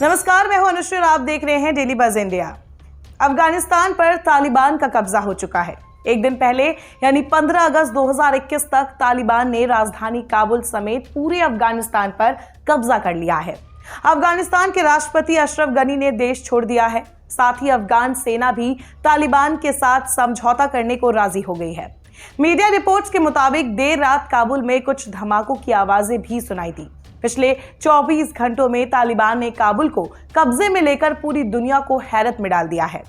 नमस्कार, मैं हूं अनुश्री और आप देख रहे हैं डेली बज इंडिया। अफगानिस्तान पर तालिबान का कब्जा हो चुका है। एक दिन पहले यानी 15 अगस्त 2021 तक तालिबान ने राजधानी काबुल समेत पूरे अफगानिस्तान पर कब्जा कर लिया है। अफगानिस्तान के राष्ट्रपति अशरफ गनी ने देश छोड़ दिया है। साथ ही अफगान सेना भी तालिबान के साथ समझौता करने को राजी हो गई है। मीडिया रिपोर्ट्स के मुताबिक देर रात काबुल में कुछ धमाकों की आवाजें भी सुनाई दी। पिछले 24 घंटों में तालिबान ने काबुल को कब्जे में लेकर पूरी दुनिया को हैरत में डाल दिया है।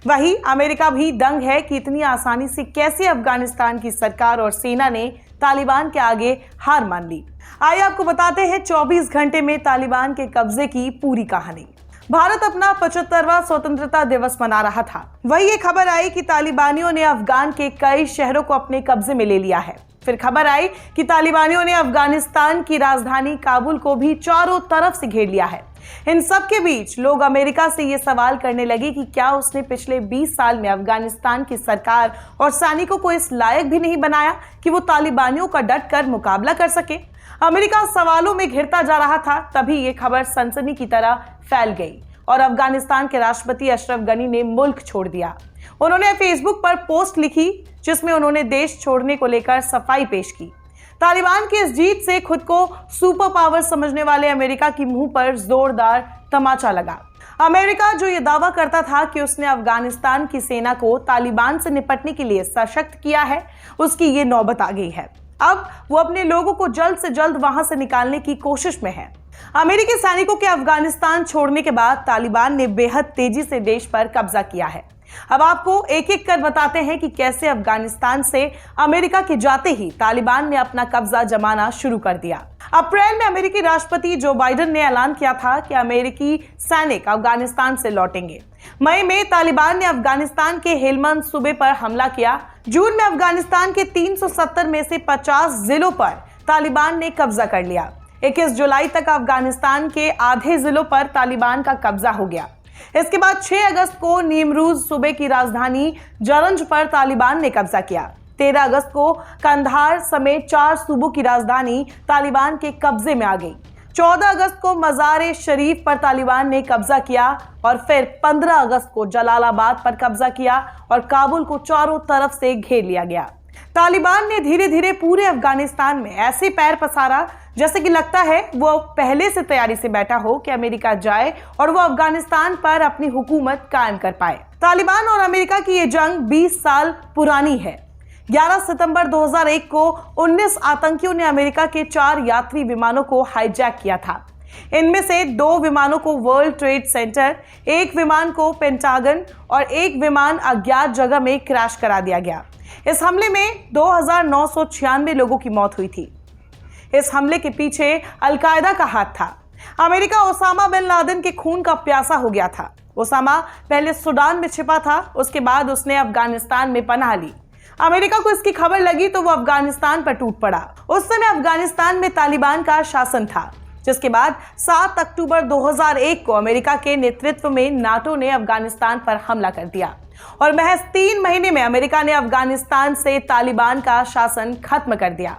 वहीं अमेरिका भी दंग है कि इतनी आसानी से कैसे अफगानिस्तान की सरकार और सेना ने तालिबान के आगे हार मान ली। आइए आपको बताते हैं 24 घंटे में तालिबान के कब्जे की पूरी कहानी। भारत अपना 75वां स्वतंत्रता दिवस मना रहा था। वही ये खबर आई कि तालिबानियों ने अफगान के कई शहरों को अपने कब्जे में ले लिया है। फिर खबर आई कि तालिबानियों ने अफगानिस्तान की राजधानी काबुल को भी चारों तरफ से घेर लिया है। इन सब के बीच लोग अमेरिका से ये सवाल करने लगे कि क्या उसने पिछले 20 साल में अफगानिस्तान की सरकार और सैनिकों को इस लायक भी नहीं बनाया कि वो तालिबानियों का डट कर मुकाबला कर सके। अमेरिका सवालों में घिरता जा रहा था, तभी ये खबर सनसनी की तरह फैल गई और अफगानिस्तान के राष्ट्रपति अशरफ गनी ने मुल्क छोड़ दिया। उन्होंने फेसबुक पर पोस्ट लिखी जिसमें उन्होंने देश छोड़ने को लेकर सफाई पेश की। तालिबान की इस जीत से खुद को सुपर पावर समझने वाले अमेरिका की मुंह पर जोरदार तमाचा लगा। अमेरिका जो ये दावा करता था कि उसने अफगानिस्तान की सेना को तालिबान से निपटने के लिए सशक्त किया है, उसकी ये नौबत आ गई है। अब वो अपने लोगों को जल्द से जल्द वहां से निकालने की कोशिश में है। अमेरिकी सैनिकों के अफगानिस्तान छोड़ने के बाद तालिबान ने बेहद तेजी से देश पर कब्जा किया है। अब आपको एक एक कर बताते हैं कि कैसे अफगानिस्तान से अमेरिका के जाते ही तालिबान ने अपना कब्जा जमाना शुरू कर दिया। अप्रैल में अमेरिकी राष्ट्रपति जो बाइडेन ने ऐलान किया था कि अमेरिकी सैनिक अफगानिस्तान से लौटेंगे। मई में तालिबान ने अफगानिस्तान के हेलमंद सूबे पर हमला किया। जून में अफगानिस्तान के 370 में से 50 जिलों पर तालिबान ने कब्जा कर लिया। 21 जुलाई तक अफगानिस्तान के आधे जिलों पर तालिबान का कब्जा हो गया। इसके बाद 6 अगस्त को नीमरूज सूबे की राजधानी जरंज पर तालिबान ने कब्जा किया। 13 अगस्त को कंधार समेत 4 सूबों की राजधानी तालिबान के कब्जे में आ गई। 14 अगस्त को मज़ार शरीफ पर तालिबान ने कब्जा किया और फिर 15 अगस्त को जलालाबाद पर कब्जा किया और काबुल को चारों तरफ से घेर लिया गया। तालिबान ने धीरे धीरे पूरे अफगानिस्तान में ऐसे पैर पसारा जैसे कि लगता है वो पहले से तैयारी से बैठा हो कि अमेरिका जाए और वो अफगानिस्तान पर अपनी हुकूमत कायम कर पाए। तालिबान और अमेरिका की ये जंग 20 साल पुरानी है। 11 सितंबर 2001 को 19 आतंकियों ने अमेरिका के 4 यात्री विमानों को हाईजैक किया था। इनमें से 2 विमानों को वर्ल्ड ट्रेड सेंटर, 1 विमान को पेंटागन और 1 विमान अज्ञात जगह में क्रैश करा दिया गया। इस हमले में 2996 लोगों की मौत हुई थी। इस हमले के पीछे अलकायदा का हाथ था। अमेरिका ओसामा बिन लादेन के खून का प्यासा हो गया था। ओसामा पहले सूडान में छिपा था, उसके बाद उसने अफगानिस्तान में पनाह ली। अमेरिका को इसकी खबर लगी तो वो अफगानिस्तान पर टूट पड़ा। उस समय अफगानिस्तान में तालिबान का शासन था, जिसके बाद 7 अक्टूबर 2001 को अमेरिका के नेतृत्व में नाटो ने अफगानिस्तान पर हमला कर दिया और महज 3 महीने में अमेरिका ने अफगानिस्तान से तालिबान का शासन खत्म कर दिया।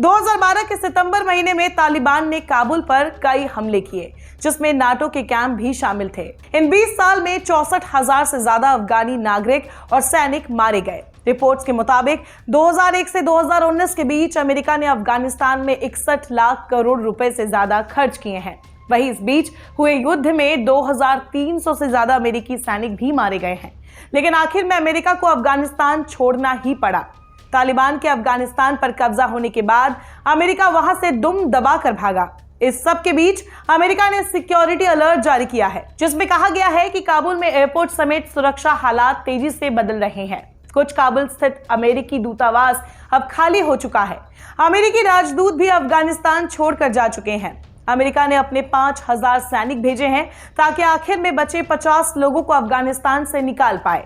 2012 के सितंबर महीने में तालिबान ने काबुल पर कई हमले किए, जिसमें नाटो के कैंप भी शामिल थे। इन 20 साल में 64,000 से ज्यादा अफगानी नागरिक और सैनिक मारे गए। रिपोर्ट्स के मुताबिक 2001 से 2019 के बीच अमेरिका ने अफगानिस्तान में 61 लाख करोड़ रुपए से ज्यादा खर्च किए हैं। वहीं इस बीच हुए युद्ध में 2300 से ज्यादा अमेरिकी सैनिक भी मारे गए हैं। लेकिन आखिर में अमेरिका को अफगानिस्तान छोड़ना ही पड़ा। तालिबान के अफगानिस्तान पर कब्जा होने के बाद अमेरिका वहां से दुम दबा कर भागा। इस सब के बीच अमेरिका ने सिक्योरिटी अलर्ट जारी किया है, जिसमें कहा गया है कि काबुल में एयरपोर्ट समेत सुरक्षा हालात तेजी से बदल रहे हैं। कुछ काबुल स्थित अमेरिकी दूतावास अब खाली हो चुका है। अमेरिकी राजदूत भी अफगानिस्तान छोड़कर जा चुके हैं। अमेरिका ने अपने 5000 सैनिक भेजे हैं ताकि आखिर में बचे 50 लोगों को अफगानिस्तान से निकाल पाए।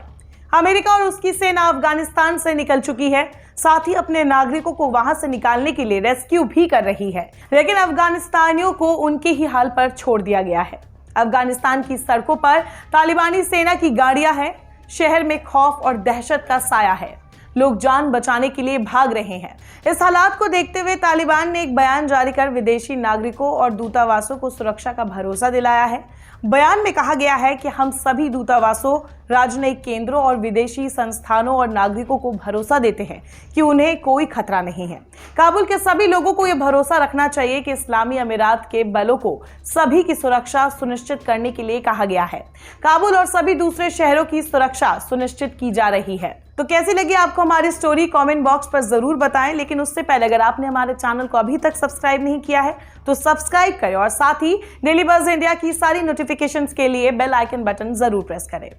अमेरिका और उसकी सेना अफगानिस्तान से निकल चुकी है, साथ ही अपने नागरिकों को वहां से निकालने के लिए रेस्क्यू भी कर रही है। लेकिन अफगानिस्तानियों को उनके ही हाल पर छोड़ दिया गया है। अफगानिस्तान की सड़कों पर तालिबानी सेना की गाड़ियां हैं। शहर में खौफ और दहशत का साया है। लोग जान बचाने के लिए भाग रहे हैं। इस हालात को देखते हुए तालिबान ने एक बयान जारी कर विदेशी नागरिकों और दूतावासों को सुरक्षा का भरोसा दिलाया है। बयान में कहा गया है कि हम सभी दूतावासों, राजनयिक केंद्रों और विदेशी संस्थानों और नागरिकों को भरोसा देते हैं कि उन्हें कोई खतरा नहीं है। काबुल के सभी लोगों को यह भरोसा रखना चाहिए कि इस्लामी अमीरात के बलों को सभी की सुरक्षा सुनिश्चित करने के लिए कहा गया है। काबुल और सभी दूसरे शहरों की सुरक्षा सुनिश्चित की जा रही है। तो कैसी लगी आपको हमारी स्टोरी, कमेंट बॉक्स पर जरूर बताएं। लेकिन उससे पहले अगर आपने हमारे चैनल को अभी तक सब्सक्राइब नहीं किया है तो सब्सक्राइब करें और साथ ही डेली बज़ इंडिया की सारी नोटिफिकेशंस के लिए बेल आइकन बटन जरूर प्रेस करें।